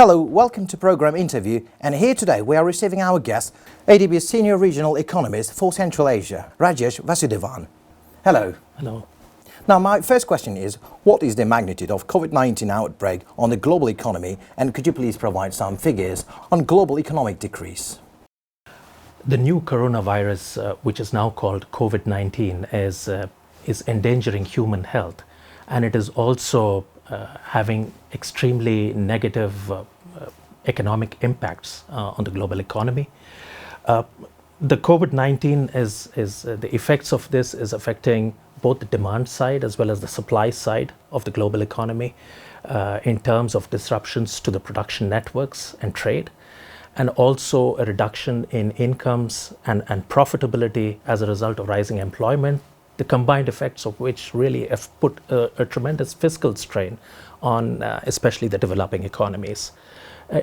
Hello, welcome to Programme Interview, and here today we are receiving our guest, ADB's Senior Regional Economist for Central Asia, Rajesh Vasudevan. Hello. Hello. Now, my first question is, what is the magnitude of COVID-19 outbreak on the global economy, and could you please provide some figures on global economic decrease? The new coronavirus, which is now called COVID-19, is endangering human health, and it is also having extremely negative economic impacts on the global economy. The COVID-19 is the effects of this is affecting both the demand side as well as the supply side of the global economy in terms of disruptions to the production networks and trade, and also a reduction in incomes and profitability as a result of rising employment, the combined effects of which really have put a tremendous fiscal strain on especially the developing economies.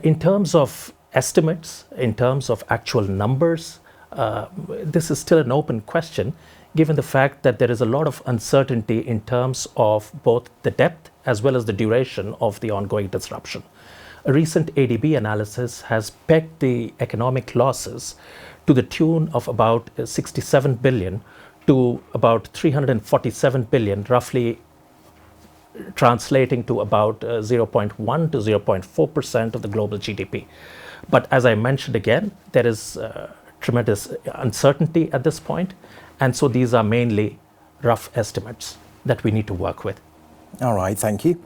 In terms of estimates, in terms of actual numbers, this is still an open question, given the fact that there is a lot of uncertainty in terms of both the depth as well as the duration of the ongoing disruption. A recent ADB analysis has pegged the economic losses to the tune of about 67 billion to about 347 billion, roughly translating to about 0.1 to 0.4% of the global GDP. But as I mentioned again, there is tremendous uncertainty at this point, and so these are mainly rough estimates that we need to work with. All right, thank you.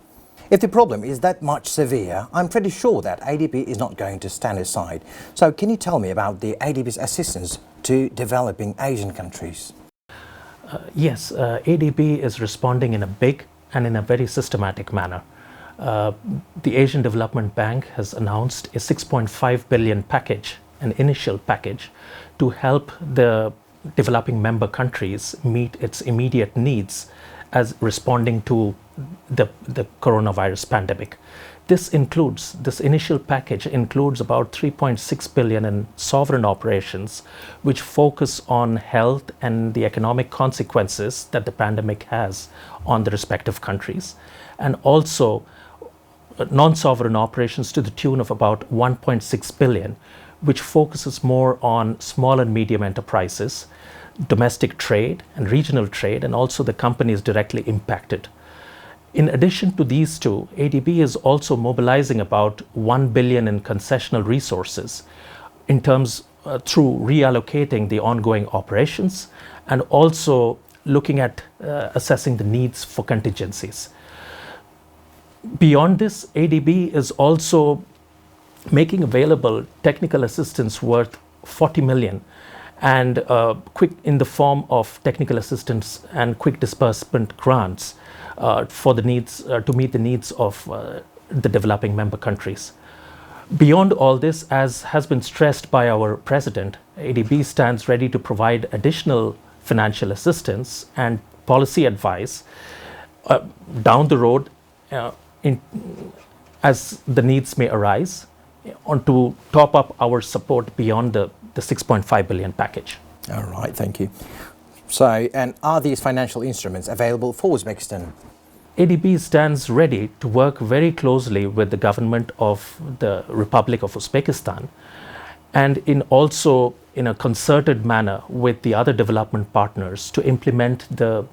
If the problem is that much severe, I'm pretty sure that ADB is not going to stand aside. So can you tell me about the ADB's assistance to developing Asian countries? Yes, ADB is responding in a big and in a very systematic manner. The Asian Development Bank has announced a 6.5 billion package, an initial package, to help the developing member countries meet its immediate needs as responding to the coronavirus pandemic. This initial package includes about 3.6 billion in sovereign operations, which focus on health and the economic consequences that the pandemic has on the respective countries, and also non-sovereign operations to the tune of about 1.6 billion, which focuses more on small and medium enterprises, domestic trade and regional trade, and also the companies directly impacted. In addition to these two, ADB is also mobilizing about 1 billion in concessional resources in terms through reallocating the ongoing operations and also looking at assessing the needs for contingencies. Beyond this, ADB is also making available technical assistance worth 40 million and quick in the form of technical assistance and quick disbursement grants for the needs to meet the needs of the developing member countries. Beyond all this, as has been stressed by our president, ADB stands ready to provide additional financial assistance and policy advice down the road as the needs may arise, to top up our support beyond the 6.5 billion package. All right, thank you. So, and are these financial instruments available for Uzbekistan? ADB stands ready to work very closely with the government of the Republic of Uzbekistan and also in a concerted manner with the other development partners to implement the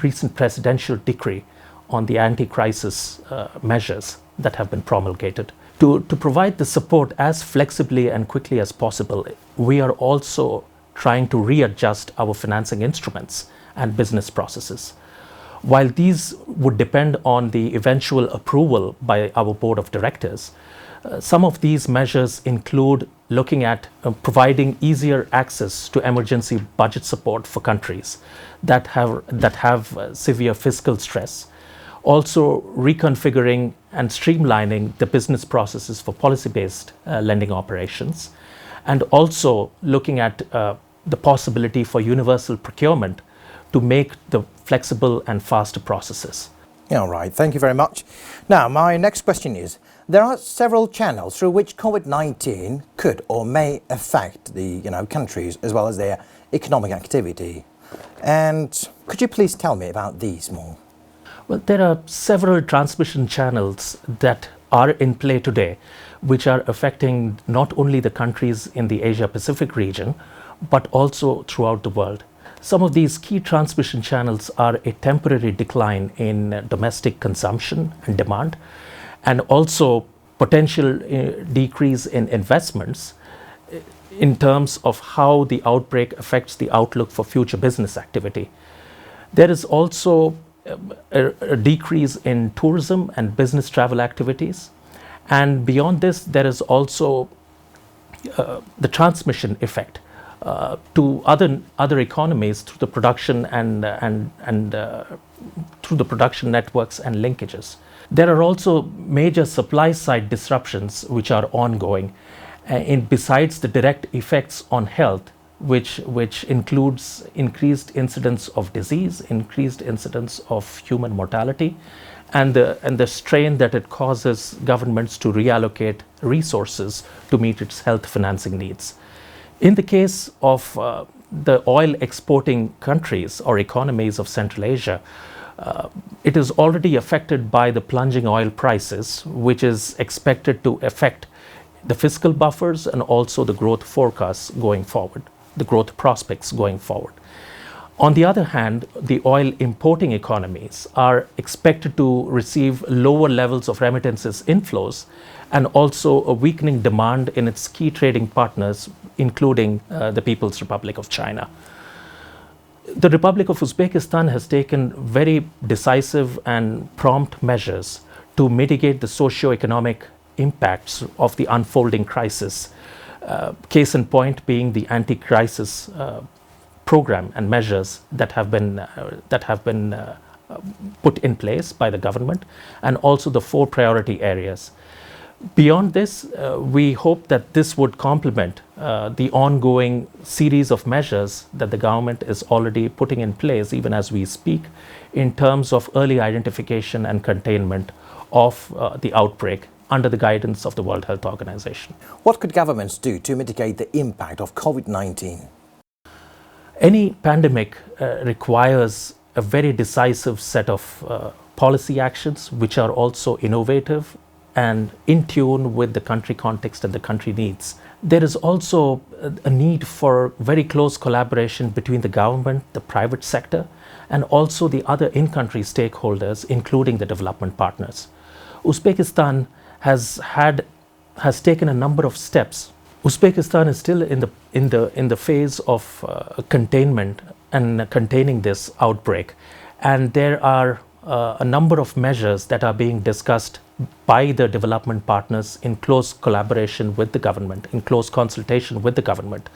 recent presidential decree on the anti-crisis measures that have been promulgated. To provide the support as flexibly and quickly as possible, we are also trying to readjust our financing instruments and business processes. While these would depend on the eventual approval by our board of directors, some of these measures include looking at providing easier access to emergency budget support for countries that have severe fiscal stress, also reconfiguring and streamlining the business processes for policy-based lending operations, and also looking at the possibility for universal procurement to make the flexible and faster processes. All right, thank you very much. Now, my next question is, there are several channels through which COVID-19 could or may affect the countries as well as their economic activity. And could you please tell me about these more? Well, there are several transmission channels that are in play today, which are affecting not only the countries in the Asia-Pacific region, but also throughout the world. Some of these key transmission channels are a temporary decline in domestic consumption and demand, and also potential decrease in investments in terms of how the outbreak affects the outlook for future business activity. There is also a decrease in tourism and business travel activities. And beyond this, there is also the transmission effect to other economies through the production and through the production networks and linkages. There are also major supply side disruptions which are ongoing, besides the direct effects on health, which includes increased incidence of disease, increased incidence of human mortality, and the strain that it causes governments to reallocate resources to meet its health financing needs. In the case of the oil exporting countries or economies of Central Asia, it is already affected by the plunging oil prices, which is expected to affect the fiscal buffers and also the growth forecasts going forward, the growth prospects going forward. On the other hand, the oil importing economies are expected to receive lower levels of remittances inflows and also a weakening demand in its key trading partners, including the People's Republic of China. The Republic of Uzbekistan has taken very decisive and prompt measures to mitigate the socio-economic impacts of the unfolding crisis. Case in point being the anti-crisis program and measures that have been put in place by the government, and also the 4 priority areas. Beyond this, we hope that this would complement the ongoing series of measures that the government is already putting in place, even as we speak, in terms of early identification and containment of the outbreak under the guidance of the World Health Organization. What could governments do to mitigate the impact of COVID-19? Any pandemic requires a very decisive set of policy actions, which are also innovative and in tune with the country context and the country needs. There is also a need for very close collaboration between the government, the private sector, and also the other in-country stakeholders, including the development partners. Uzbekistan has taken a number of steps. Uzbekistan is still in the phase of containment and containing this outbreak, and there are a number of measures that are being discussed by the development partners in close collaboration with the government, in close consultation with the government.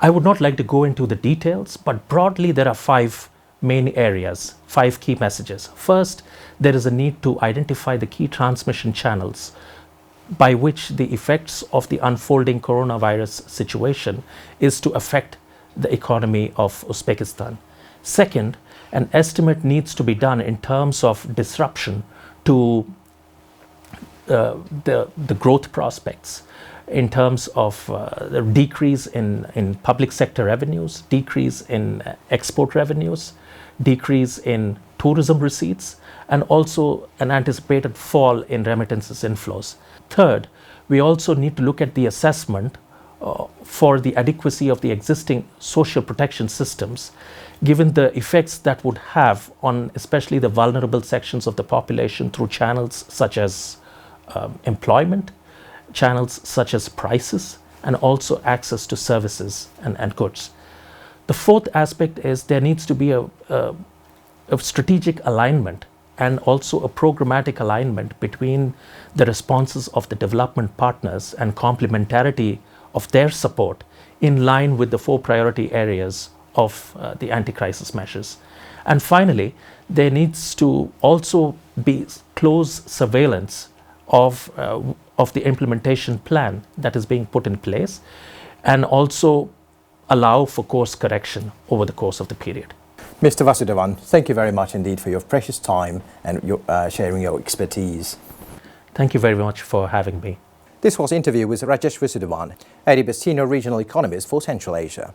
I would not like to go into the details, but broadly there are 5 main areas, 5 key messages. First, there is a need to identify the key transmission channels by which the effects of the unfolding coronavirus situation is to affect the economy of Uzbekistan. Second, an estimate needs to be done in terms of disruption to the growth prospects, in terms of the decrease in public sector revenues, decrease in export revenues, decrease in tourism receipts, and also an anticipated fall in remittances inflows. Third, we also need to look at the assessment for the adequacy of the existing social protection systems, given the effects that would have on especially the vulnerable sections of the population through channels such as employment, channels such as prices, and also access to services and goods. The fourth aspect is there needs to be a strategic alignment and also a programmatic alignment between the responses of the development partners and complementarity of their support in line with the 4 priority areas of the anti-crisis measures. And finally, there needs to also be close surveillance of the implementation plan that is being put in place, and also allow for course correction over the course of the period. Mr. Vasudevan, thank you very much indeed for your precious time and sharing your expertise. Thank you very much for having me. This was an interview with Rajesh Vasudevan, ADB Senior Regional Economist for Central Asia.